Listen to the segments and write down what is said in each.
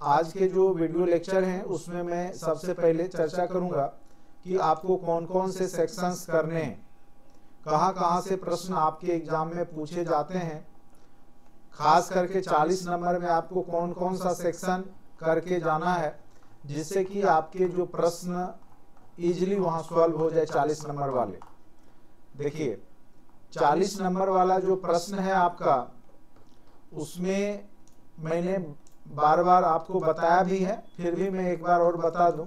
आज के जो वीडियो लेक्चर हैं उसमें मैं सबसे पहले चर्चा करूंगा कि आपको कौन कौन से सेक्शंस करने हैं, कहाँ कहाँ से प्रश्न आपके एग्जाम में पूछे जाते हैं, खास करके 40 नंबर में आपको कौन कौन सा सेक्शन करके जाना है जिससे कि आपके जो प्रश्न इजीली वहां सॉल्व हो जाए 40 नंबर वाले। देखिए 40 नंबर वाला जो प्रश्न है आपका, उसमें मैंने बार बार आपको बताया भी है, फिर भी मैं एक बार और बता दूं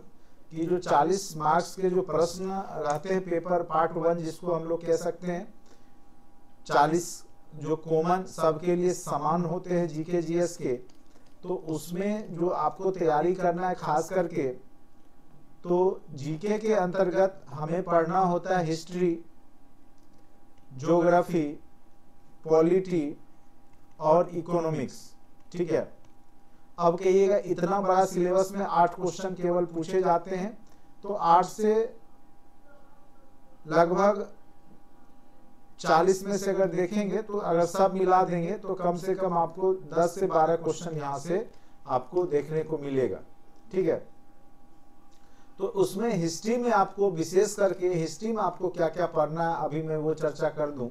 कि जो 40 मार्क्स के जो प्रश्न रहते हैं पेपर पार्ट 1 जिसको हम लोग कह सकते हैं, 40 जो कॉमन सबके लिए समान होते हैं जीके जीएस के, तो उसमें जो आपको तैयारी करना है खास करके, तो जीके के अंतर्गत हमें पढ़ना होता है हिस्ट्री, ज्योग्राफी, पॉलिटी और इकोनॉमिक्स। ठीक है, अब कहिएगा इतना बड़ा सिलेबस में 8 क्वेश्चन केवल पूछे जाते हैं, तो 8 से लगभग 40 में से अगर देखेंगे तो अगर सब मिला देंगे तो कम से कम आपको 10 से 12 क्वेश्चन यहां से आपको देखने को मिलेगा। ठीक है, तो उसमें हिस्ट्री में आपको विशेष करके हिस्ट्री में आपको क्या क्या पढ़ना है अभी मैं वो चर्चा कर दूं।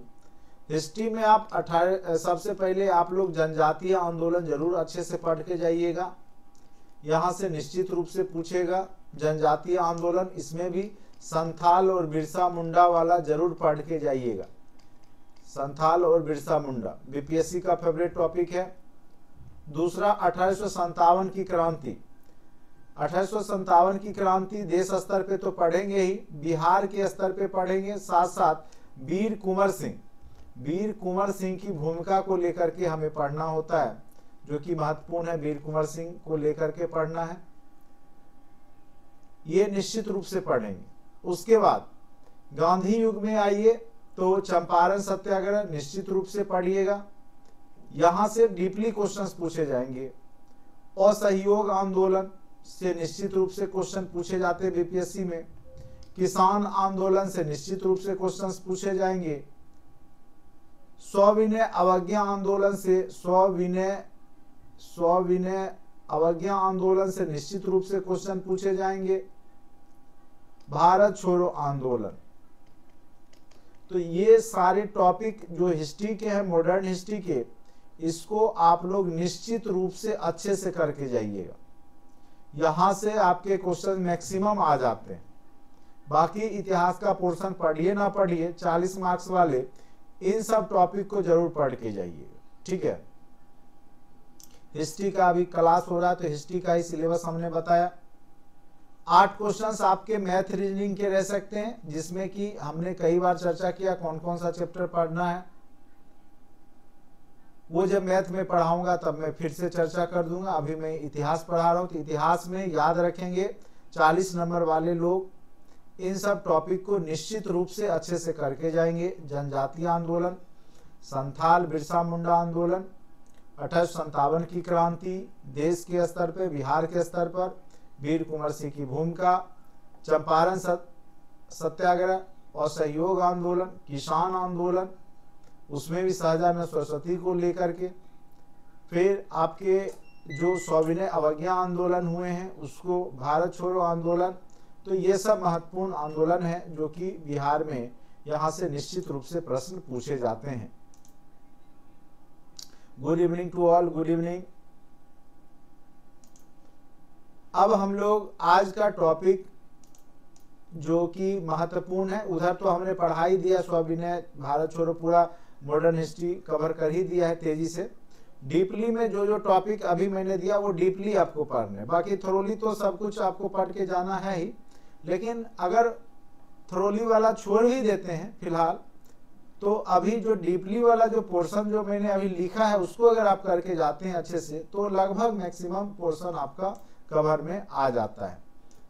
हिस्ट्री में आप सबसे पहले आप लोग जनजातीय आंदोलन जरूर अच्छे से पढ़ के जाइएगा, यहाँ से निश्चित रूप से पूछेगा जनजातीय आंदोलन, इसमें भी संथाल और बिरसा मुंडा वाला जरूर पढ़ के जाइएगा। संथाल और बिरसा मुंडा बीपीएससी का फेवरेट टॉपिक है। दूसरा 1857 की क्रांति, 1857 की क्रांति देश स्तर पे तो पढ़ेंगे ही, बिहार के स्तर पे पढ़ेंगे, साथ साथ वीर कुंवर सिंह की भूमिका को लेकर के हमें पढ़ना होता है, जो कि महत्वपूर्ण है, वीर कुंवर सिंह को लेकर के पढ़ना है, ये निश्चित रूप से पढ़ेंगे। उसके बाद गांधी युग में आइए तो चंपारण सत्याग्रह निश्चित रूप से पढ़िएगा, यहां से डीपली क्वेश्चंस पूछे जाएंगे। असहयोग आंदोलन से निश्चित रूप से क्वेश्चन पूछे जाते हैं बीपीएससी में। किसान आंदोलन से निश्चित रूप से क्वेश्चंस पूछे जाएंगे। सविनय अवज्ञा आंदोलन से सविनय अवज्ञा आंदोलन से निश्चित रूप से क्वेश्चन पूछे जाएंगे। भारत छोड़ो आंदोलन, तो ये सारे टॉपिक जो हिस्ट्री के हैं, मॉडर्न हिस्ट्री के, इसको आप लोग निश्चित रूप से अच्छे से करके जाइएगा, यहां से आपके क्वेश्चन मैक्सिमम आ जाते हैं। बाकी इतिहास का पोर्शन पढ़िए ना पढ़िए, 40 मार्क्स वाले इन सब टॉपिक को जरूर पढ़ के जाइएगा। ठीक है, हिस्ट्री का अभी क्लास हो रहा है तो हिस्ट्री का ही सिलेबस हमने बताया। 8 क्वेश्चंस आपके मैथ रीजनिंग के रह सकते हैं, जिसमें कि हमने कई बार चर्चा किया कौन कौन सा चैप्टर पढ़ना है, वो जब मैथ में पढ़ाऊंगा तब मैं फिर से चर्चा कर दूंगा। अभी मैं इतिहास पढ़ा रहा हूं तो इतिहास में याद रखेंगे 40 नंबर वाले लोग इन सब टॉपिक को निश्चित रूप से अच्छे से करके जाएंगे। जनजातीय आंदोलन, संथाल बिरसा मुंडा आंदोलन, 1857 की क्रांति देश के स्तर पर, बिहार के स्तर पर वीर कुंवर सिंह की भूमिका, चंपारण सत्याग्रह और सहयोग आंदोलन, किसान आंदोलन, उसमें भी शाहजहां सरस्वती को लेकर के, फिर आपके जो सविनय अवज्ञा आंदोलन हुए हैं उसको, भारत छोड़ो आंदोलन, तो ये सब महत्वपूर्ण आंदोलन है जो कि बिहार में यहां से निश्चित रूप से प्रश्न पूछे जाते हैं। Good evening to all, good evening. अब हम लोग आज का टॉपिक जो कि महत्वपूर्ण है, उधर तो हमने पढ़ा ही दिया, सविनय, भारत छोड़ो, पूरा मॉडर्न हिस्ट्री कवर कर ही दिया है तेजी से। डीपली में जो जो टॉपिक अभी मैंने दिया वो डीपली आपको पढ़ना है, बाकी थोरोली तो सब कुछ आपको पढ़ के जाना है ही, लेकिन अगर थोरोली वाला छोड़ ही देते हैं फिलहाल, तो अभी जो डीपली वाला जो पोर्शन जो मैंने अभी लिखा है उसको अगर आप करके जाते हैं अच्छे से तो लगभग मैक्सिमम पोर्शन आपका कवर में आ जाता है।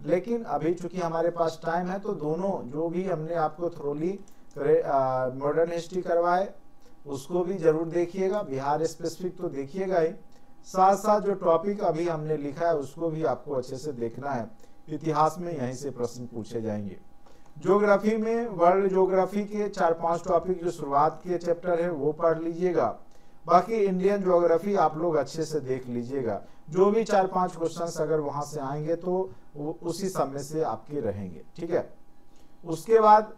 लेकिन अभी चूंकि हमारे पास टाइम है तो दोनों जो भी हमने आपको थोरोली मॉडर्न हिस्ट्री करवाए उसको भी जरूर देखिएगा, बिहार स्पेसिफिक तो देखिएगा ही, साथ साथ जो टॉपिक अभी हमने लिखा है उसको भी आपको अच्छे से देखना है। इतिहास में यहीं से प्रश्न पूछे जाएंगे। ज्योग्राफी में वर्ल्ड ज्योग्राफी के 4-5 टॉपिक जो शुरुआत के चैप्टर है वो पढ़ लीजिएगा। बाकी इंडियन ज्योग्राफी आप लोग अच्छे से देख लीजिएगा, जो भी 4-5 क्वेश्चंस अगर वहां से आएंगे तो उसी समय से आपके रहेंगे, ठीक है। उसके बाद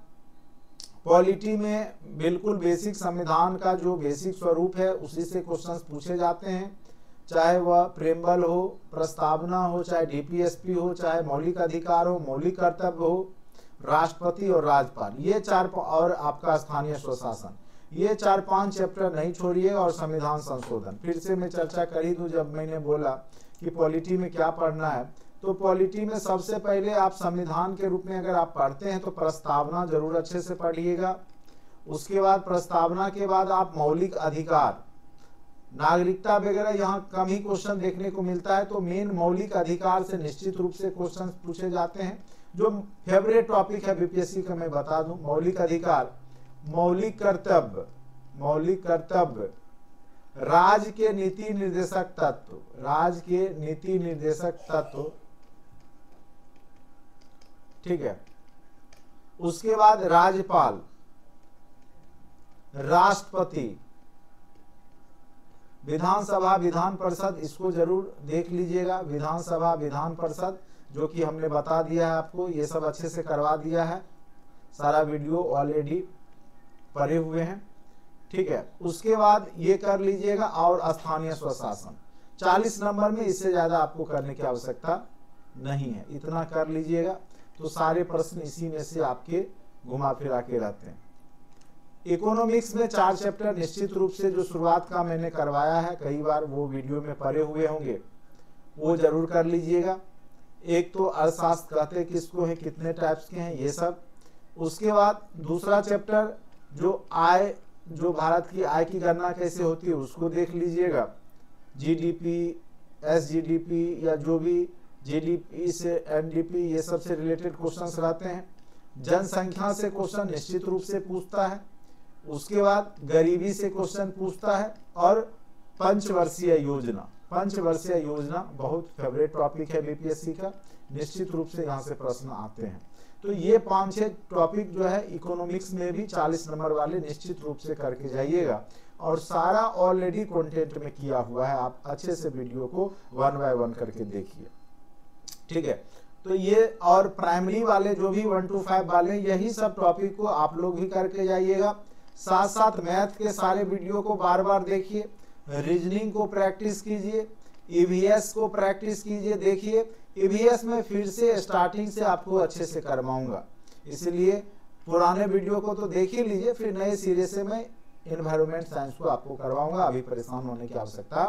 पॉलिटी में बिल्कुल बेसिक संविधान का जो बेसिक स्वरूप है उसी से क्वेश्चंस पूछे जाते हैं, चाहे वह प्रेम्बल हो, प्रस्तावना हो, चाहे डीपीएसपी हो, चाहे मौलिक अधिकार हो, मौलिक कर्तव्य हो, राष्ट्रपति और राज्यपाल, ये 4 और आपका स्थानीय स्वशासन, ये 4-5 चैप्टर नहीं छोड़िएगा। और संविधान संशोधन फिर से मैं चर्चा कर ही दूं, जब मैंने बोला कि पॉलिटी में क्या पढ़ना है, तो पॉलिटी में सबसे पहले आप संविधान के रूप में अगर आप पढ़ते हैं तो प्रस्तावना जरूर अच्छे से पढ़िएगा। उसके बाद प्रस्तावना के बाद आप मौलिक अधिकार, नागरिकता वगैरह यहाँ कम ही क्वेश्चन देखने को मिलता है, तो मेन मौलिक अधिकार से निश्चित रूप से क्वेश्चन पूछे जाते हैं। जो फेवरेट टॉपिक है बीपीएससी का मैं बता दूं, मौलिक अधिकार, मौलिक कर्तव्य, मौलिक कर्तव्य, राज्य के नीति निर्देशक तत्व, राज्य के नीति निर्देशक तत्व, ठीक है। उसके बाद राज्यपाल, राष्ट्रपति, विधानसभा, विधान परिषद, इसको जरूर देख लीजिएगा। विधानसभा, विधान परिषद जो कि हमने बता दिया है आपको, ये सब अच्छे से करवा दिया है, सारा वीडियो ऑलरेडी पढ़े हुए हैं, ठीक है। उसके बाद ये कर लीजिएगा। और स्थानीय स्वशासन 40 नंबर में, इससे ज्यादा आपको करने की आवश्यकता नहीं है, इतना कर लीजिएगा। तो सारे प्रश्न इसी में से आपके घुमा फिरा के रहते हैं। इकोनॉमिक्स में 4 चैप्टर निश्चित रूप से जो शुरुआत का मैंने करवाया है, कई बार वो वीडियो में पढ़े हुए होंगे, वो जरूर कर लीजिएगा। एक तो अर्थशास्त्र कहते किसको है, कितने टाइप्स के हैं, ये सब। उसके बाद दूसरा चैप्टर जो आय, जो भारत की आय की गणना कैसे होती है उसको देख लीजिएगा। जीडीपी, एसजीडीपी या जो भी जीडीपी से एनडीपी, ये सब से रिलेटेड क्वेश्चंस रहते हैं। जनसंख्या से क्वेश्चन निश्चित रूप से पूछता है। उसके बाद गरीबी से क्वेश्चन पूछता है। और पंचवर्षीय योजना, पंचवर्षीय योजना बहुत फेवरेट टॉपिक है बीपीएससी का, निश्चित रूप से यहाँ से प्रश्न आते हैं। तो ये 5-6 टॉपिक जो है इकोनॉमिक्स में भी 40 नंबर वाले निश्चित रूप से करके जाइएगा। और सारा ऑलरेडी कंटेंट में किया हुआ है, आप अच्छे से वीडियो को 1 बाय 1 करके देखिए, ठीक है। तो ये और प्राइमरी वाले जो भी 1 to 5 वाले, यही सब टॉपिक को आप लोग भी करके जाइएगा। साथ साथ मैथ के सारे वीडियो को बार बार देखिए, रीजनिंग को प्रैक्टिस कीजिए, ईवीएस को प्रैक्टिस कीजिए। देखिए ईवीएस में फिर से स्टार्टिंग से आपको अच्छे से करवाऊंगा, इसलिए पुराने वीडियो को तो देख ही लीजिए, फिर नए सिरे से मैं एनवायरमेंट साइंस को आपको करवाऊंगा। अभी परेशान होने की आवश्यकता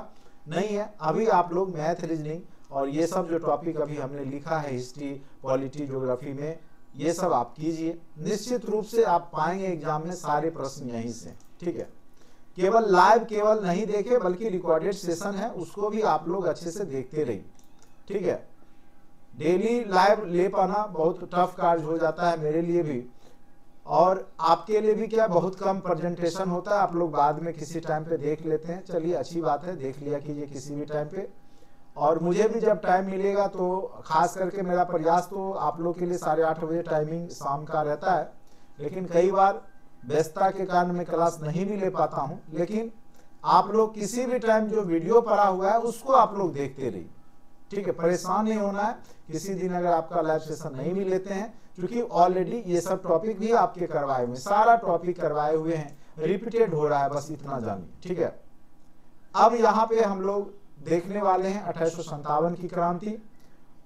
नहीं है। अभी आप लोग मैथ, रीजनिंग और ये सब जो टॉपिक अभी हमने लिखा है हिस्ट्री, पॉलिटी, ज्योग्राफी में, ये सब आप कीजिए। निश्चित रूप से आप पाएंगे एग्जाम में सारे प्रश्न यहीं से, ठीक है। केवल लाइव केवल नहीं देखे, बल्कि रिकॉर्डेड सेशन है उसको भी आप लोग अच्छे से देखते रहिए, ठीक है। डेली लाइव ले पाना बहुत टफ कार्य हो जाता है मेरे लिए भी, और आपके लिए भी क्या, बहुत कम प्रेजेंटेशन होता है। आप लोग बाद में किसी टाइम पे देख लेते हैं, चलिए अच्छी बात है, देख लिया कीजिए किसी भी टाइम पे। और मुझे भी जब टाइम मिलेगा तो खास करके मेरा प्रयास तो आप लोग के लिए 8:30 बजे टाइमिंग शाम का रहता है, लेकिन कई बार व्यस्तता के कारण मैं क्लास नहीं भी ले पाता हूं। लेकिन आप लोग किसी भी टाइम जो वीडियो पड़ा हुआ है उसको आप लोग देखते रहिए, ठीक है। परेशान नहीं होना है किसी दिन अगर आपका लाइव सेशन नहीं भी लेते हैं, क्योंकि ऑलरेडी ये सब टॉपिक भी आपके करवाए हुए, सारा टॉपिक करवाए हुए हैं, रिपीटेड हो रहा है, बस इतना जानिए, ठीक है। अब यहाँ पे हम लोग देखने वाले हैं 1857 की क्रांति।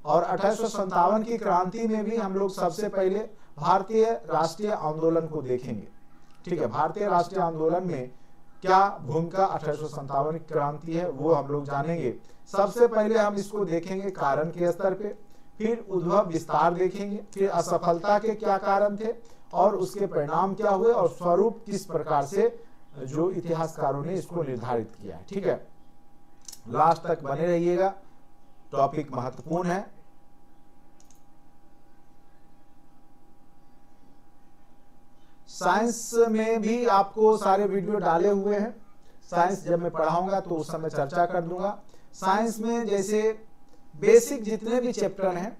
और 1857 की क्रांति में भी हम लोग सबसे पहले भारतीय राष्ट्रीय आंदोलन को देखेंगे, ठीक है। भारतीय राष्ट्रीय आंदोलन में क्या भूमिका 1857 की क्रांति है वो हम लोग जानेंगे। सबसे पहले हम इसको देखेंगे कारण के स्तर पे, फिर उद्भव विस्तार देखेंगे, फिर असफलता के क्या कारण थे और उसके परिणाम क्या हुए, और स्वरूप किस प्रकार से जो इतिहासकारों ने इसको निर्धारित किया है, ठीक है। लास्ट तक बने रहिएगा, टॉपिक महत्वपूर्ण है। साइंस में भी आपको सारे वीडियो डाले हुए हैं, साइंस जब मैं पढ़ाऊंगा तो उस समय चर्चा कर दूंगा। साइंस में जैसे बेसिक जितने भी चैप्टर हैं,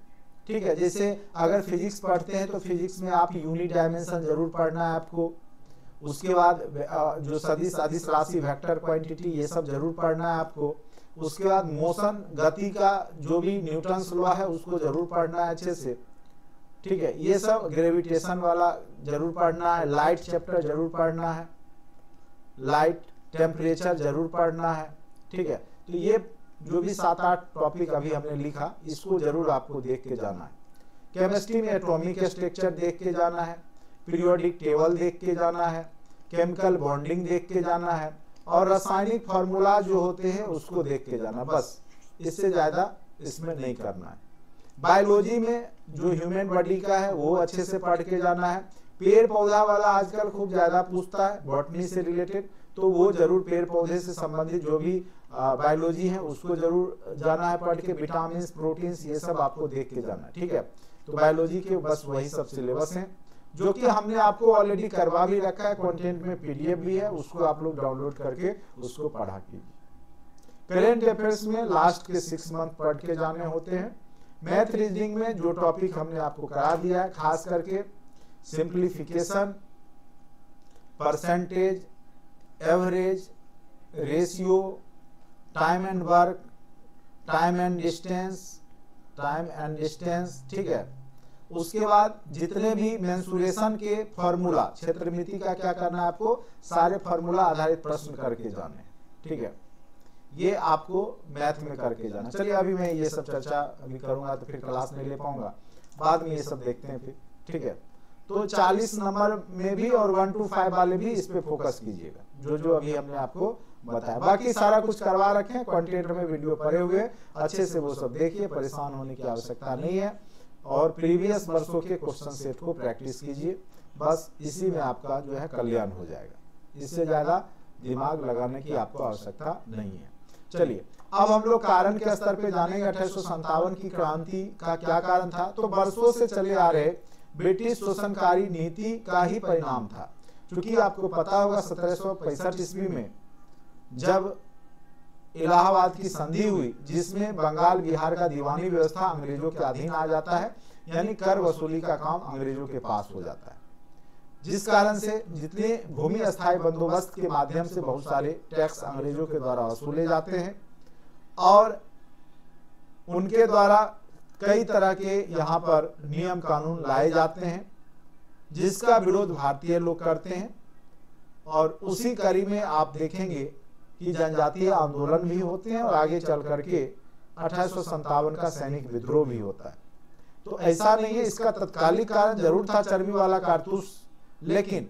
ठीक है, जैसे अगर फिजिक्स पढ़ते हैं तो फिजिक्स में आप यूनिट डायमेंशन जरूर पढ़ना है आपको। उसके बाद जो सदिश अदिश राशि वेक्टर क्वांटिटी ये सब जरूर पढ़ना है आपको। उसके बाद मोशन गति का जो भी न्यूटन्स लॉ है उसको जरूर पढ़ना है अच्छे से, ठीक है। ये सब ग्रेविटेशन वाला जरूर पढ़ना है, लाइट चैप्टर जरूर पढ़ना है, लाइट टेम्परेचर जरूर पढ़ना है, ठीक है। तो ये जो भी 7-8 टॉपिक अभी हमने लिखा इसको जरूर आपको देख के जाना है। केमिस्ट्री में एटॉमिक स्ट्रक्चर देख के जाना है, पीरियोडिक टेबल देख के जाना है, केमिकल बॉन्डिंग देख के जाना है और रासायनिक फार्मूला जो होते हैं उसको देख के जाना, बस इससे ज्यादा इसमें नहीं करना है। बायोलॉजी में जो ह्यूमन बॉडी का है वो अच्छे से पढ़ के जाना है। पेड़ पौधा वाला आजकल खूब ज्यादा पूछता है बॉटनी से रिलेटेड, तो वो जरूर पेड़ पौधे से संबंधित जो भी बायोलॉजी है उसको जरूर जाना है पढ़ के। विटामिन प्रोटीन्स ये सब आपको देख के जाना है, ठीक है। तो बायोलॉजी के बस वही सब सिलेबस हैं जो कि हमने आपको ऑलरेडी करवा भी रखा है, कंटेंट में पीडीएफ भी है, उसको आप लोग डाउनलोड करके उसको पढ़ा कीजिए। करेंट अफेयर्स में लास्ट के 6 मंथ पढ़ के जाने होते हैं। मैथ रीजनिंग में जो टॉपिक हमने आपको करा दिया है, खास करके simplification, percentage, average, ratio, time and work, time and distance, ठीक है। उसके बाद जितने भी मेंसुरेशन के फॉर्मूला, क्षेत्रमिति का क्या करना है आपको, सारे फॉर्मूला आधारित प्रश्न करके जाने, ठीक है। ये आपको मैथ में करके जाना। चलिए अभी मैं ये सब चर्चा अभी करूंगा तो फिर क्लास नहीं ले पाऊंगा, बाद में ये सब देखते हैं फिर, ठीक है। तो 40 नंबर में भी और 1 to 5 वाले भी इस पे फोकस कीजिएगा, जो जो अभी हमने आपको बताया। बाकी सारा कुछ करवा रखे हैं, कंटेंट में वीडियो पड़े हुए, अच्छे से वो सब देखिए, परेशान होने की आवश्यकता नहीं है। और प्रीवियस वर्षों के क्वेश्चन सेट को प्रैक्टिस कीजिए, बस इसी में आपका जो है कल्याण हो जाएगा। इससे ज्यादा दिमाग लगाने की आपको आवश्यकता नहीं है। चलिए अब हम लोग कारण के स्तर पे जानेंगे। 1857 की क्रांति का क्या कारण था, तो वर्षों से चले आ रहे ब्रिटिश शोषणकारी नीति का ही परिणाम था। क्योंकि आपको पता होगा 1765 ईस्वी में जब इलाहाबाद की संधि हुई, जिसमें बंगाल बिहार का दीवानी व्यवस्था अंग्रेजों के अधीन आ जाता है, यानी कर वसूली का काम अंग्रेजों के पास हो जाता है, जिस कारण से जितने भूमि अस्थायी बंदोबस्त के माध्यम से बहुत सारे टैक्स अंग्रेजों के द्वारा वसूले जाते हैं और उनके द्वारा कई तरह के यहाँ पर नियम कानून लाए जाते हैं, जिसका विरोध भारतीय लोग करते हैं। और उसी कड़ी में आप देखेंगे कि जनजातीय आंदोलन भी होते हैं और आगे चल करके 1857 का सैनिक विद्रोह भी होता है। तो ऐसा नहीं है, इसका तत्कालिक कारण जरूर था चर्बी वाला कारतूस, लेकिन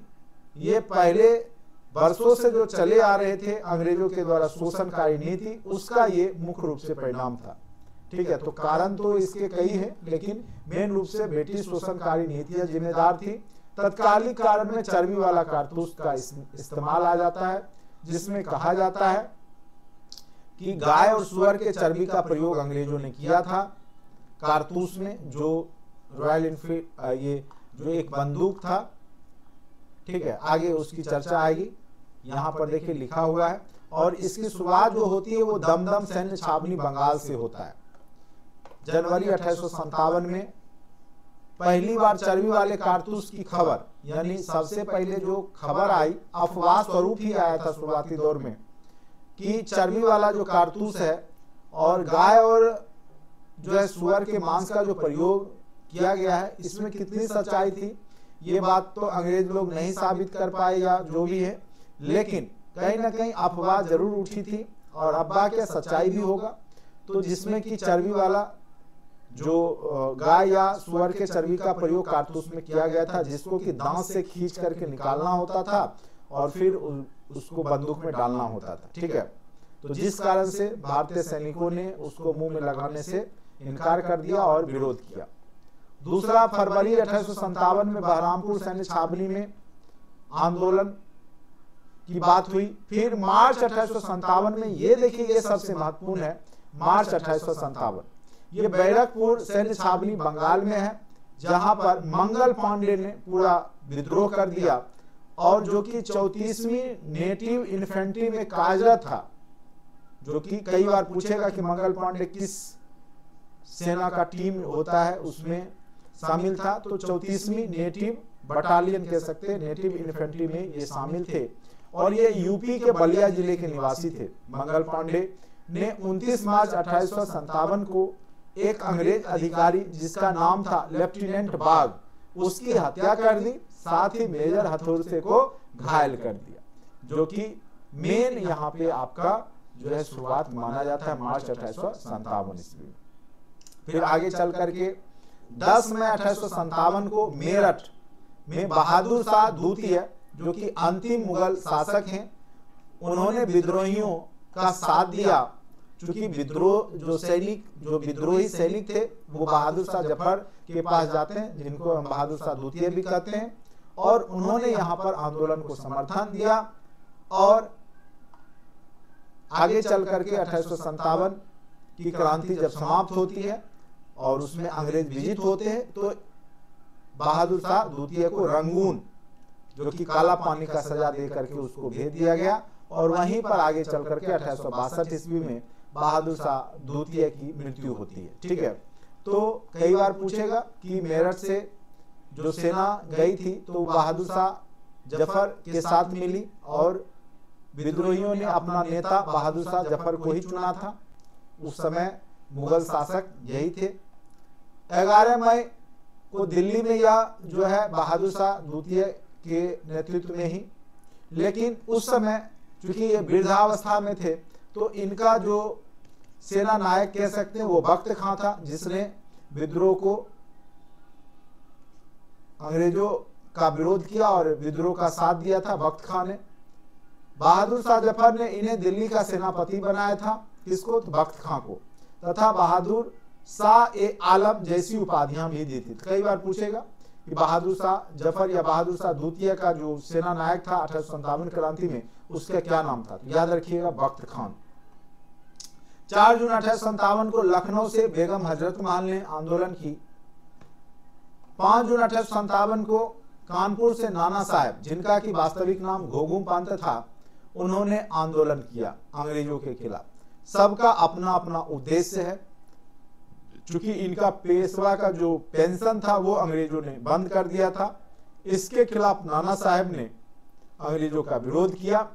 ये पहले वर्षों से जो चले आ रहे थे अंग्रेजों के द्वारा शोषणकारी नीति, उसका ये मुख्य रूप से परिणाम था, ठीक है। तो कारण तो इसके कई हैं, लेकिन मेन रूप से ब्रिटिश शोषणकारी नीतियां जिम्मेदार थी। तत्कालिक कारण में चर्बी वाला कारतूस का इस्तेमाल आ जाता है, जिसमें कहा जाता है कि गाय और सुअर के चर्बी का प्रयोग अंग्रेजों ने किया था कारतूस में, जो रॉयल एनफील्ड ये जो एक बंदूक था, ठीक है। आगे उसकी चर्चा आएगी, यहाँ पर देखिए लिखा हुआ है। और इसकी शुरुआत जो होती है वो दमदम सैन्य छावनी बंगाल से होता है। जनवरी 1857 में पहली बार चर्बी वाले कारतूस की खबर, यानी सबसे पहले जो खबर आई अफवाह स्वरूप ही आया था शुरुआती दौर में, कि चर्बी वाला जो कारतूस है और गाय और जो है सुअर के मांस का जो प्रयोग किया गया है, इसमें कितनी सच्चाई थी ये बात तो अंग्रेज लोग नहीं साबित कर पाए या जो भी है, लेकिन कहीं ना कहीं अफवाह जरूर उठी थी। और अफवाह क्या सच्चाई भी होगा, तो जिसमें कि चर्बी वाला जो गाय या सुअर के चर्बी का प्रयोग कारतूस में किया गया था, जिसको कि दांत से खींच करके निकालना होता था और फिर उसको बंदूक में डालना होता था, ठीक है। तो जिस कारण से भारतीय सैनिकों ने उसको मुंह में लगाने से इनकार कर दिया और विरोध किया। दूसरा, फरवरी 1857 में बहरामपुर सैन्य छावनी में आंदोलन की बात हुई। फिर मार्च 1857 में, ये देखिए ये सबसे महत्वपूर्ण है, मार्च 1857 ये बैरकपुर सैन्य छावनी बंगाल में है, जहां पर मंगल पांडे ने पूरा विद्रोह कर दिया और जो कि 34वीं नेटिव इन्फेंट्री में कार्यरत था, जो कि कई बार पूछेगा कि मंगल पांडे किस सेना का टीम होता है, उसमें शामिल था। तो 34वीं नेटिव बटालियन कह सकते हैं, नेटिव इन्फेंट्री में ये शामिल थे और ये यूपी के बलिया जिले के निवासी थे। मंगल पांडे ने 29 मार्च 1857 को एक अंग्रेज अधिकारी जिसका नाम था लेफ्टिनेंट बाग, उसकी हत्या कर दी, साथ ही मेजर हथौड़से को घायल कर दिया, जो कि मेन यहाँ पे आपका जो है शुरुआत माना जाता है मार्च 1857 ईस्वी में। फिर आगे चल करके 10 मई 1857 को मेरठ में बहादुर शाह द्वितीय, जो कि अंतिम मुगल शासक हैं, उन्होंने विद्रोहियों का साथ दिया। चूंकि जो विद्रोही सैनिक थे वो बहादुर शाह जफर के पास जाते हैं, जिनको हम बहादुर शाह द्वितीय भी कहते हैं, और उन्होंने यहाँ पर आंदोलन को समर्थन दिया। और आगे चल करके 1857 की क्रांति जब समाप्त होती है और उसमें अंग्रेज विजित होते हैं, तो बहादुर शाह द्वितीय को रंगून, जो कि काला पानी का सजा दे करके उसको भेज दिया गया। और वहीं पर आगे चल करके 1862 ईस्वी में बहादुर शाह द्वितीय की मृत्यु होती है। ठीक है, तो कई बार पूछेगा कि मेरठ से जो सेना गई थी तो बहादुर शाह जफर के साथ मिली और विद्रोहियों ने अपना नेता बहादुर शाह जफर को ही चुना था। उस समय मुगल शासक यही थे। 11 मई को दिल्ली में यह जो है बहादुर शाह द्वितीय के नेतृत्व में ही, लेकिन उस समय चूंकि ये वृद्धावस्था में थे तो इनका जो सेना नायक कह सकते हैं वो बख्त खां था, जिसने विद्रोह को अंग्रेजों का विरोध किया और विद्रोह का साथ दिया था बख्त खां ने। बहादुर शाह जफर ने इन्हें दिल्ली का सेनापति बनाया था, किसको? तो बख्त खां को, तथा बहादुर शाह ए आलम जैसी उपाधियां भी दी थी। कई बार पूछेगा कि बहादुर शाह जफर या बहादुर शाह द्वितीय का जो सेना नायक था 1857 क्रांति में, उसका क्या नाम था? तो याद रखिएगा बख्त खान। 4 जून 1857 को लखनऊ से बेगम हजरत महल ने आंदोलन की। 5 जून 1857 को कानपुर से नाना साहब, जिनका की वास्तविक नाम घोघुम पंत था, उन्होंने आंदोलन किया अंग्रेजों के खिलाफ। सबका अपना अपना उद्देश्य है। चूंकि इनका पेशवा का जो पेंशन था वो अंग्रेजों ने बंद कर दिया था, इसके खिलाफ नाना साहब ने अंग्रेजों का विरोध किया।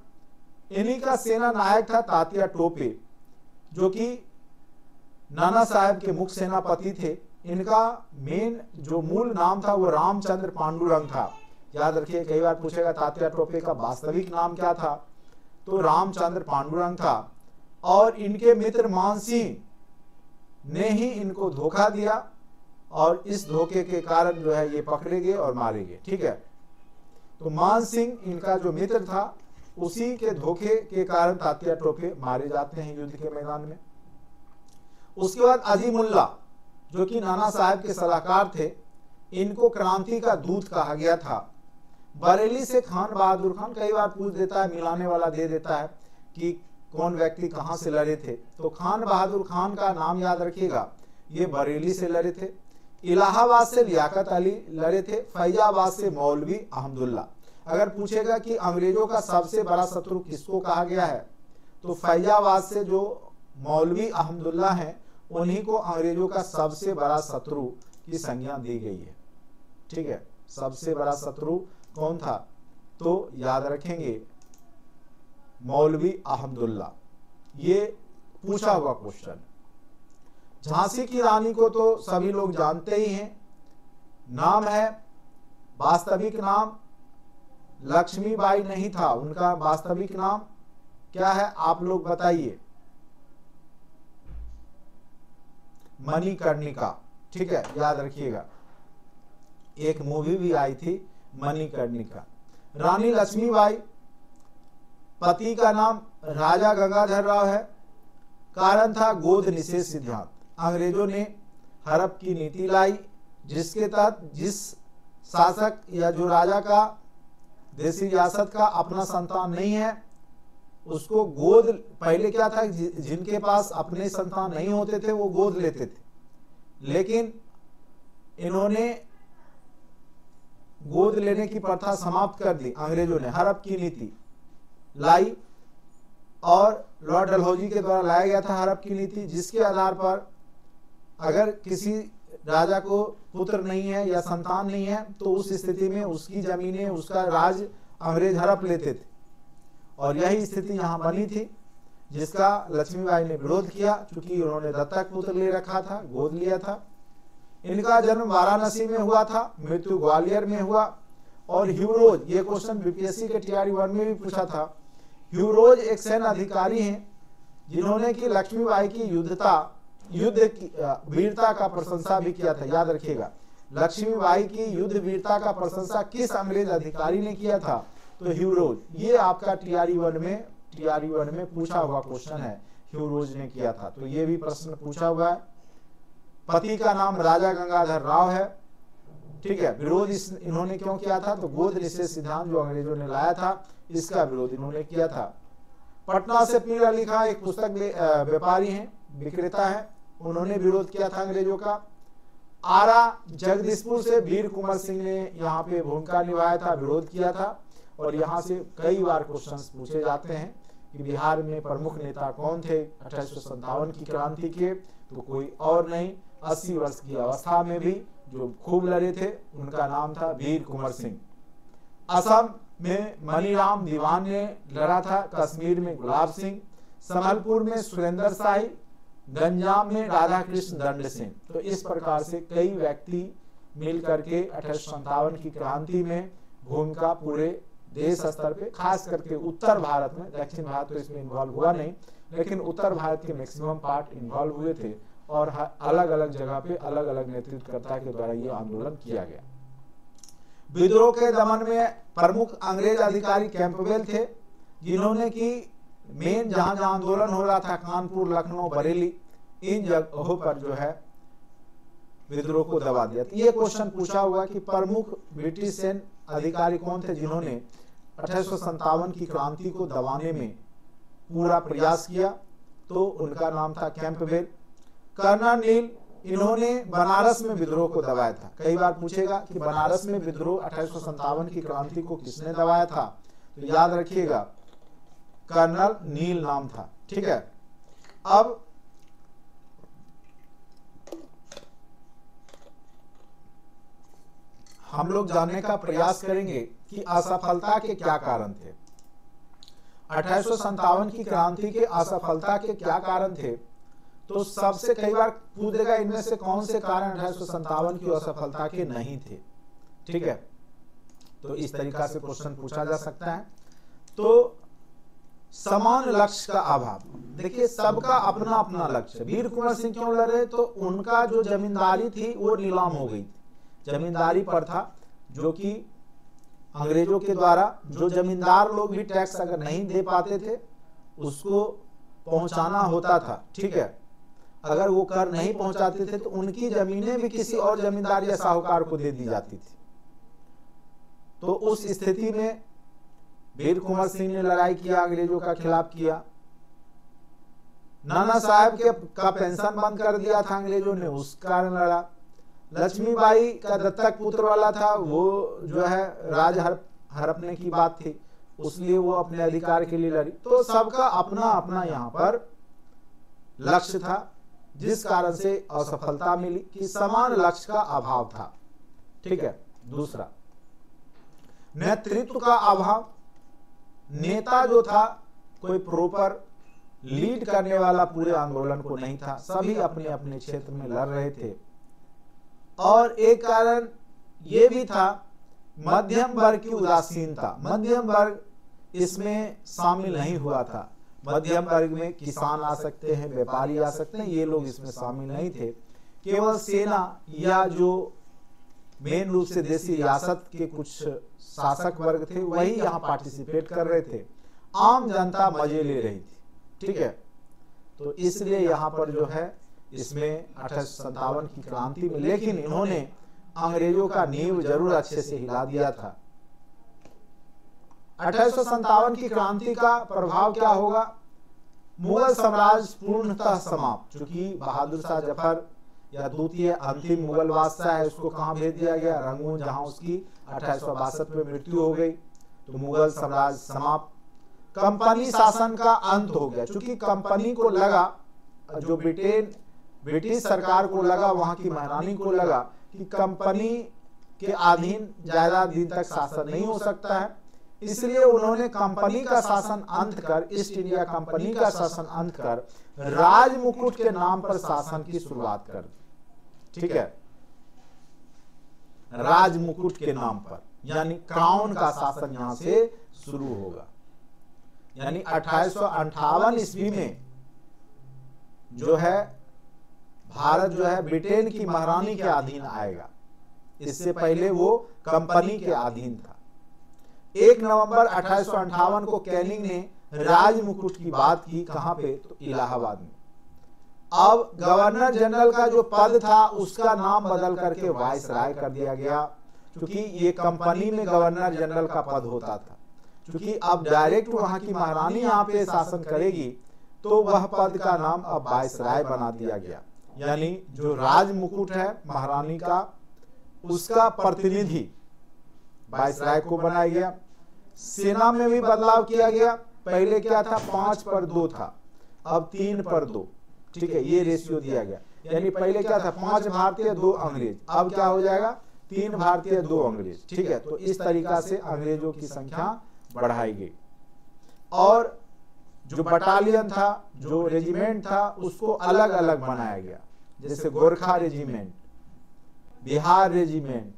इन्हीं का सेना नायक था तात्या टोपे, जो कि नाना साहब के मुख्य सेनापति थे। इनका मेन जो मूल नाम था वो रामचंद्र पांडुरंग था। याद रखिए, कई बार पूछेगा तात्या टोपे का वास्तविक नाम क्या था? तो रामचंद्र पांडुरंग था। और इनके मित्र मान सिंह ने ही इनको धोखा दिया और इस धोखे के कारण जो है ये पकड़े गए और मारे गए। ठीक है, तो मान सिंह इनका जो मित्र था, उसी के धोखे के कारण तात्या टोपे मारे जाते हैं युद्ध के मैदान में। उसके बाद अजीमुल्ला, जो कि नाना साहब के सलाहकार थे, इनको क्रांति का दूत कहा गया था। बरेली से खान बहादुर खान, कई बार पूछ देता है, मिलाने वाला दे देता है कि कौन व्यक्ति कहां से लड़े थे, तो खान बहादुर खान का नाम याद रखिएगा, ये बरेली से लड़े थे। इलाहाबाद से लियाकत अली लड़े थे। फैजाबाद से मौलवी अहमदुल्ला। अगर पूछेगा कि अंग्रेजों का सबसे बड़ा शत्रु किसको कहा गया है, तो फैजाबाद से जो मौलवी अहमदुल्ला हैं, उन्हीं को अंग्रेजों का सबसे बड़ा शत्रु की संज्ञा दी गई है। ठीक है, सबसे बड़ा शत्रु कौन था? तो याद रखेंगे मौलवी अहमदुल्ला। ये पूछा हुआ क्वेश्चन। झांसी की रानी को तो सभी लोग जानते ही हैं। नाम है, वास्तविक नाम लक्ष्मीबाई नहीं था, उनका वास्तविक नाम क्या है आप लोग बताइए? मणिकर्णिका। ठीक है, याद रखिएगा, एक मूवी भी आई थी मणिकर्णिका। रानी लक्ष्मीबाई, पति का नाम राजा गंगाधर राव है। कारण था गोद निषेध सिद्धांत। अंग्रेजों ने हड़प की नीति लाई, जिसके तहत जिस शासक या जो राजा का देशी रियासत का अपना संतान नहीं है, उसको गोद, पहले क्या था, जिनके पास अपने संतान नहीं होते थे वो गोद लेते थे, लेकिन इन्होंने गोद लेने की प्रथा समाप्त कर दी। अंग्रेजों ने हड़प की नीति लाई और लॉर्ड डलहौजी के द्वारा लाया गया था हड़प की नीति, जिसके आधार पर अगर किसी राजा को पुत्र नहीं है या संतान नहीं है तो उस स्थिति में उसकी जमीनें, उसका राज अंग्रेज हड़प लेते थे। और यही स्थिति यहाँ बनी थी, जिसका लक्ष्मीबाई ने विरोध किया, क्योंकि उन्होंने दत्तक पुत्र ले रखा था, गोद लिया था। इनका जन्म वाराणसी में हुआ था, मृत्यु ग्वालियर में हुआ। और ह्यूरोज, ये क्वेश्चन बीपीएससी के टीआरई 1 में भी पूछा था। ह्यूरोज एक सैन्य अधिकारी हैं जिन्होंने की लक्ष्मीबाई की युद्ध की वीरता का प्रशंसा भी किया था। याद रखिएगा, लक्ष्मीबाई की युद्ध वीरता का प्रशंसा किस अंग्रेज अधिकारी ने किया था? तो ह्यूरोज। ये आपका टीआरई 1 में पूछा हुआ क्वेश्चन है, ह्यूरोज ने किया था। तो ये भी प्रश्न पूछा हुआ है। पति का नाम राजा गंगाधर राव है, ठीक है। विरोध इन्होंने क्यों किया था? तो गोद निषेध सिद्धांत जो अंग्रेजों ने लाया था, इसका विरोध इन्होंने किया था। पटना से पीर अली खां एक पुस्तक व्यापारी हैं, विक्रेता है, उन्होंने विरोध किया था अंग्रेजों का। आरा जगदीशपुर से वीर कुंवर सिंह ने यहाँ पे भूमिका निभाया था, विरोध किया था। और यहाँ से कई बार क्वेश्चंस पूछे जाते हैं कि बिहार में प्रमुख नेता कौन थे 1857 की क्रांति के? तो कोई और नहीं, 80 वर्ष की अवस्था में भी जो खूब लड़े थे, उनका नाम था वीर कुंवर सिंह। असम में मनीराम दीवान ने लड़ा था, कश्मीर में गुलाब सिंह, संबलपुर में सुरेंद्र शाही, गंजाम में राधा कृष्ण दंड सिंह। तो इस प्रकार से कई व्यक्ति मिल करके 1857 की क्रांति में भूमिका पूरे देश स्तर पे, खास करके उत्तर भारत में, दक्षिण भारत तो इसमें इन्वॉल्व हुआ नहीं, लेकिन उत्तर भारत के मैक्सिमम पार्ट इन्वॉल्व हुए थे। और अलग अलग जगह पे अलग अलग नेतृत्वकर्ता के द्वारा ये आंदोलन किया गया। विद्रोह के दमन में प्रमुख अंग्रेज अधिकारी कैंपबेल थे, जिन्होंने की मेन जहां जहां आंदोलन हो रहा था, कानपुर, लखनऊ, बरेली, इन जगहों पर जो है विद्रोह को दबा दिया। ये क्वेश्चन पूछा हुआ कि प्रमुख ब्रिटिश सैन्य अधिकारी कौन थे जिन्होंने 1857 की क्रांति को दबाने में पूरा प्रयास किया? तो उनका नाम था कैंपबेल। कर्नल नील, इन्होंने बनारस में विद्रोह को दबाया था। कई बार पूछेगा कि बनारस में विद्रोह 1857 की क्रांति को किसने दबाया था? तो याद रखिएगा, कर्नल नील नाम था, ठीक है। अब हम लोग जानने का प्रयास करेंगे कि असफलता के क्या कारण थे। 1857 की क्रांति के असफलता के क्या कारण थे? तो सबसे कई बार पूछेगा इनमें से कौन से कारण 1857 की असफलता के नहीं थे, ठीक है। तो इस तरीका से क्वेश्चन पूछा जा सकता है। तो समान लक्ष्य का अभाव, देखिए सबका अपना अपना लक्ष्य। वीर कुंवर सिंह क्यों लड़े? तो उनका जो जमींदारी थी वो नीलाम हो गई। जमींदारी पर था, जो कि अंग्रेजों के द्वारा जो जमींदार लोग भी टैक्स अगर नहीं दे पाते थे उसको पहुंचाना होता था, ठीक है। अगर वो कर नहीं पहुंचाते थे तो उनकी जमीनें भी किसी और जमींदार या साहूकार को दे दी जाती थी। तो उस स्थिति में वीर कुंवर सिंह ने लड़ाई किया, अंग्रेजों का खिलाफ किया। नाना साहब का पेंशन बंद कर दिया था अंग्रेजों ने, उस कारण लड़ा। लक्ष्मीबाई का दत्तक पुत्र वाला था, वो जो है राज हड़पने की बात थी, उसलिए वो अपने अधिकार के लिए लड़ी। तो सबका अपना अपना यहाँ पर लक्ष्य था, जिस कारण से असफलता मिली कि समान लक्ष्य का अभाव था, ठीक है। दूसरा, नेतृत्व का अभाव। नेता जो था कोई प्रॉपर लीड करने वाला पूरे आंदोलन को नहीं था, सभी अपने अपने क्षेत्र में लड़ रहे थे। और एक कारण ये भी था मध्यम वर्ग की उदासीनता। मध्यम वर्ग इसमें शामिल नहीं हुआ था। मध्यम वर्ग में किसान आ सकते हैं, व्यापारी आ सकते हैं, ये लोग इसमें शामिल नहीं थे। केवल सेना या जो मेन रूप से देसी रियासत के कुछ शासक वर्ग थे वही यहाँ पार्टिसिपेट कर रहे थे। आम जनता मजे ले रही थी, ठीक है। तो इसलिए यहाँ पर जो है इसमें 1857 की क्रांति में, लेकिन इन्होंने अंग्रेजों का नींव जरूर अच्छे से हिला दिया था। 1857 की क्रांति का प्रभाव क्या होगा? मुगल साम्राज्य पूर्णतः समाप्त। चूंकि बहादुर शाह जफर या द्वितीय अंतिम मुगल बादशाह है, उसको कहां भेज दिया गया? रंगून, जहां उसकी 1862 में मृत्यु हो गई। तो मुगल साम्राज्य समाप्त। कंपनी शासन का अंत हो गया। चूंकि कंपनी को लगा जो ब्रिटेन ब्रिटिश सरकार को लगा, वहां की महारानी को लगा कि कंपनी के अधीन ज्यादा दिन तक शासन नहीं हो सकता है, इसलिए उन्होंने कंपनी का शासन अंत कर, ईस्ट इंडिया कंपनी का शासन अंत कर राजमुकुट के नाम पर शासन की शुरुआत कर दी। ठीक है, राजमुकुट के नाम पर, यानी क्राउन का शासन यहां से शुरू होगा। यानी 1858 ईस्वी में जो है भारत जो है ब्रिटेन की महारानी के अधीन आएगा, इससे पहले वो कंपनी के अधीन था। 1 नवंबर 1858 को कैनिंग ने राजमुकुट की बात की, कहां पे, तो इलाहाबाद में। अब गवर्नर जनरल का जो पद था उसका नाम बदल करके वायसराय कर दिया गया, क्योंकि ये कंपनी में गवर्नर जनरल का पद होता था। क्योंकि अब डायरेक्ट वहां की महारानी यहाँ पे शासन करेगी, तो वह पद का नाम अब वायसराय बना दिया गया। यानी जो राजमुकुट है महारानी का, उसका प्रतिनिधि वायसराय को बनाया गया। सेना में भी बदलाव किया गया, पहले क्या था, 5 पर 2 था, अब 3 पर 2। ठीक है, ये रेशियो दिया गया। यानी पहले क्या था, 5 भारतीय 2 अंग्रेज, अब क्या हो जाएगा, 3 भारतीय 2 अंग्रेज। ठीक है, तो इस तरीका से अंग्रेजों की संख्या बढ़ाई गई। और जो बटालियन था, जो रेजिमेंट था, उसको अलग अलग बनाया गया। जैसे Gorkha regiment, Bihar regiment,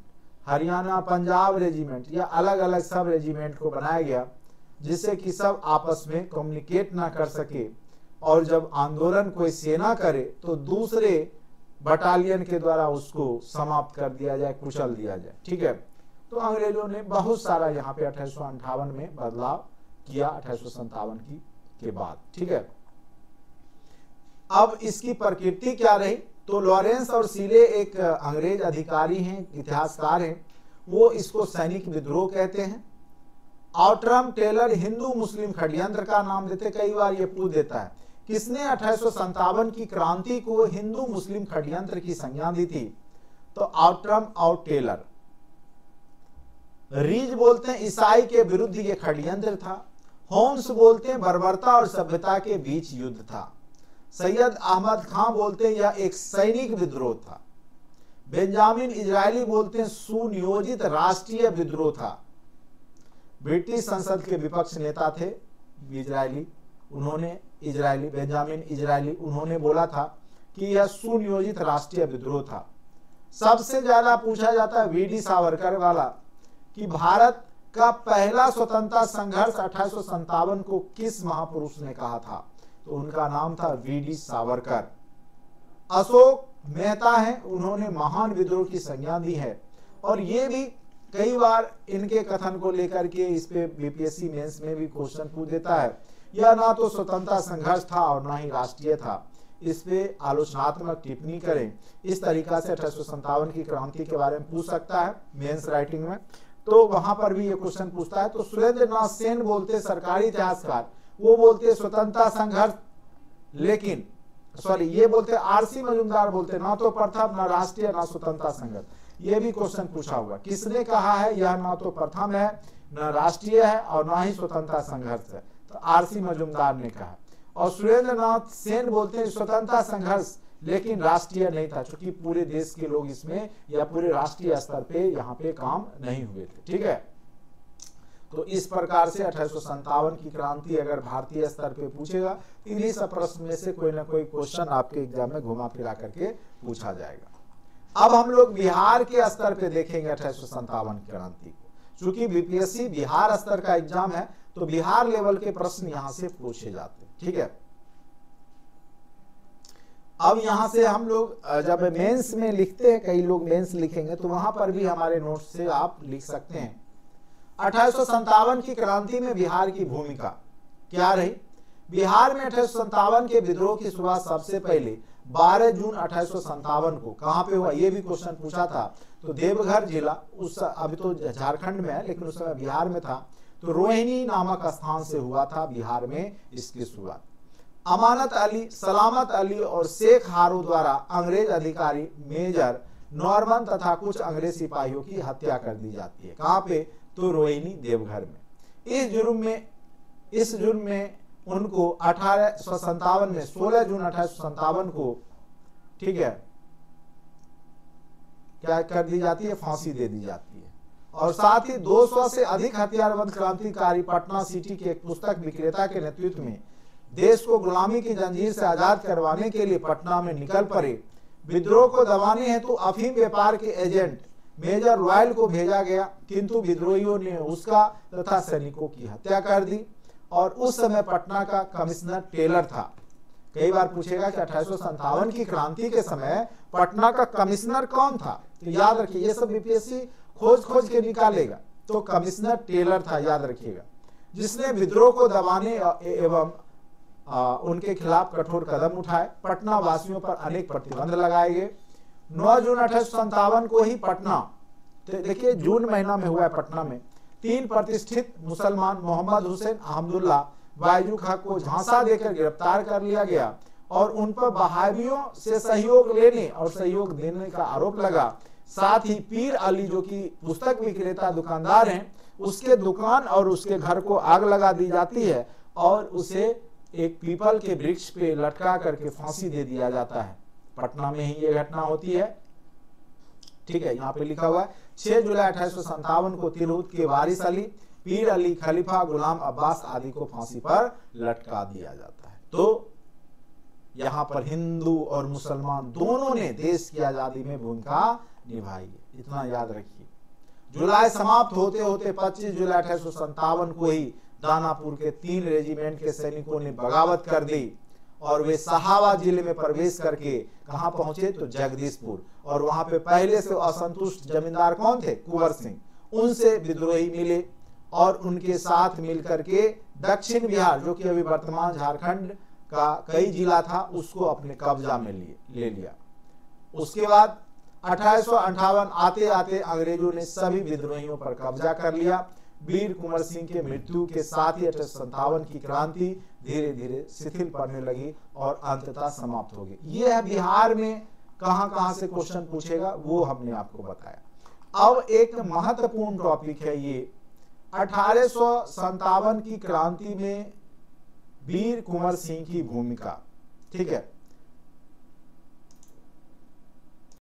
Haryana Punjab regiment, या अलग अलग सब रेजिमेंट को बनाया गया, जिससे कि सब आपस में कम्युनिकेट ना कर सके, और जब आंदोलन कोई सेना करे तो दूसरे बटालियन के द्वारा उसको समाप्त कर दिया जाए, कुचल दिया जाए। ठीक है, तो अंग्रेजों ने बहुत सारा यहाँ पे 1858 में बदलाव किया, 1857 के बाद। ठीक है, अब इसकी प्रकृति क्या रही, तो लॉरेंस और सीले एक अंग्रेज अधिकारी हैं, इतिहासकार हैं, वो इसको सैनिक विद्रोह कहते हैं। आउटरम टेलर हिंदू मुस्लिम षड्यंत्र का नाम देते, कई बार ये पूछ देता है किसने 1857 की क्रांति को हिंदू मुस्लिम षड्यंत्र की संज्ञा दी थी, तो आउटरम और टेलर। रीज बोलते हैं ईसाई के विरुद्ध ये षड्यंत्र था। होम्स बोलते हैं बर्बरता और सभ्यता के बीच युद्ध था। सैयद अहमद खान बोलते हैं यह एक सैनिक विद्रोह था। बेंजामिन इजरायली बोलते हैं सुनियोजित राष्ट्रीय विद्रोह था। ब्रिटिश संसद के विपक्ष नेता थे इजरायली, बेंजामिन इजरायली, उन्होंने बोला था कि यह सुनियोजित राष्ट्रीय विद्रोह था। सबसे ज्यादा पूछा जाता है वीडी सावरकर वाला कि भारत का पहला स्वतंत्रता संघर्ष 1857 को किस महापुरुष ने कहा था, तो उनका नाम था वीडी सावरकर। अशोक मेहता हैं, उन्होंने महान विद्रोह की संज्ञा दी है। और ये भी कई बार इनके कथन को लेकर के इस पे बीपीएससी मेंस में भी क्वेश्चन पूछ देता है, यह ना तो स्वतंत्रता संघर्ष था और ना ही राष्ट्रीय था। इस पे आलोचनात्मक टिप्पणी करें, इस तरीका से 1857 की क्रांति के बारे में पूछ सकता है मेंस राइटिंग में, तो वहां पर भी ये क्वेश्चन पूछता है। तो सुरेंद्र नाथ सेन बोलते सरकारी इतिहासकार, वो बोलते स्वतंत्रता संघर्ष, लेकिन ये बोलते आरसी मजूमदार बोलते ना तो प्रथम ना राष्ट्रीय ना स्वतंत्रता संघर्ष। ये भी क्वेश्चन पूछा हुआ, किसने कहा है यह ना तो प्रथम है ना राष्ट्रीय है और ना ही स्वतंत्रता संघर्ष है, तो आरसी मजूमदार ने कहा। और सुरेंद्र नाथ सेन बोलते हैं स्वतंत्रता संघर्ष लेकिन राष्ट्रीय नहीं था, क्योंकि पूरे देश के लोग इसमें या पूरे राष्ट्रीय स्तर पे यहाँ पे काम नहीं हुए थे। ठीक है, तो इस प्रकार से 1857 की क्रांति अगर भारतीय स्तर पे पूछेगा, इन्हीं सब प्रश्न में से कोई ना कोई क्वेश्चन आपके एग्जाम में घुमा फिरा करके पूछा जाएगा। अब हम लोग बिहार के स्तर पे देखेंगे 1857 की क्रांति को, क्योंकि बीपीएससी बिहार स्तर का एग्जाम है, तो बिहार लेवल के प्रश्न यहाँ से पूछे जाते हैं। ठीक है, अब यहां से हम लोग जब मेंस में लिखते हैं, कई लोग मेंस लिखेंगे, तो वहां पर भी हमारे नोट्स से आप लिख सकते हैं 1857 की क्रांति में बिहार की भूमिका क्या रही। बिहार में 1857 के विद्रोह की शुरुआत सबसे पहले 12 जून 1857 को कहां पे हुआ, ये भी क्वेश्चन पूछा था। तो देवघर जिला, उस अभी तो झारखंड में है लेकिन उस समय बिहार में था, तो रोहिणी नामक स्थान से हुआ था बिहार में इसकी शुरुआत। अमानत अली, सलामत अली और शेख हारू द्वारा अंग्रेज अधिकारी मेजर नॉर्मन तथा कुछ अंग्रेज सिपाहियों की हत्या कर दी जाती है। कहां पे, तो रोहिणी देवघर में। इस जुर्म में उनको 1857 में 16 जून 1857 को, ठीक है, क्या कर दी जाती है, फांसी दे दी जाती है। और साथ ही 200 से अधिक हथियारबंद क्रांतिकारी पटना सिटी के एक पुस्तक विक्रेता के नेतृत्व में देश को गुलामी की जंजीर से आजाद करवाने के लिए पटना में निकल पड़े। विद्रोह को दबाने हेतु अफीम व्यापार के एजेंट मेजर रॉयल को भेजा गया, किंतु विद्रोहियों ने उसका तथा सैनिकों की हत्या कर दी। और उस समय पटना का कमिश्नर टेलर था। कई बार पूछेगा कि 1857 की क्रांति के समय पटना का कमिश्नर कौन था, तो याद रखिए ये सब बीपीएससी खोज के निकालेगा। तो कमिश्नर टेलर था, याद रखिएगा, जिसने विद्रोह को दबाने एवं उनके खिलाफ कठोर कदम उठाए। पटना वासियों पर अनेक प्रतिबंध लगाए गए। 9 जून 1857 को ही पटना, देखिए जून महीना में हुआ है पटना में, 3 प्रतिष्ठित मुसलमान मोहम्मद हुसैन, अहमदुल्ला, बायजू खां को झांसा देकर गिरफ्तार कर लिया गया और उन पर वहाबियों से सहयोग लेने और सहयोग देने का आरोप लगा। साथ ही पीर अली जो कि पुस्तक विक्रेता दुकानदार हैं, उसके दुकान और उसके घर को आग लगा दी जाती है और उसे एक पीपल के वृक्ष पे लटका करके फांसी दे दिया जाता है। पटना में ही यह घटना होती है। ठीक है, यहाँ पे लिखा हुआ है 6 जुलाई 1857 को तिरहुत के वारिस अली, पीर अली, खलीफा गुलाम अब्बास आदि को फांसी पर लटका दिया जाता है। तो यहाँ पर हिंदू और मुसलमान दोनों ने देश की आजादी में भूमिका निभाई है, इतना याद रखिए। जुलाई समाप्त होते होते 25 जुलाई 1857 को ही दानापुर के 3 रेजिमेंट के सैनिकों ने बगावत कर दी और वे सहावा जिले में प्रवेश करके कहां पहुंचे, तो जगदीशपुर। और वहां पे पहले से असंतुष्ट जमींदार कौन थे, कुंवर सिंह, उनसे विद्रोही मिले और उनके साथ मिलकर के दक्षिण बिहार, जो कि अभी वर्तमान झारखंड का कई जिला था, उसको अपने कब्जा में ले लिया। उसके बाद 1858 आते आते अंग्रेजों ने सभी विद्रोहियों पर कब्जा कर लिया। वीर कुंवर सिंह के मृत्यु के साथ ही 1857 की क्रांति धीरे धीरे शिथिल पड़ने लगी और अंततः समाप्त हो गई। ये है बिहार में कहां से क्वेश्चन पूछेगा वो हमने आपको बताया। अब एक महत्वपूर्ण टॉपिक है ये 1857 की क्रांति में वीर कुंवर सिंह की भूमिका। ठीक है,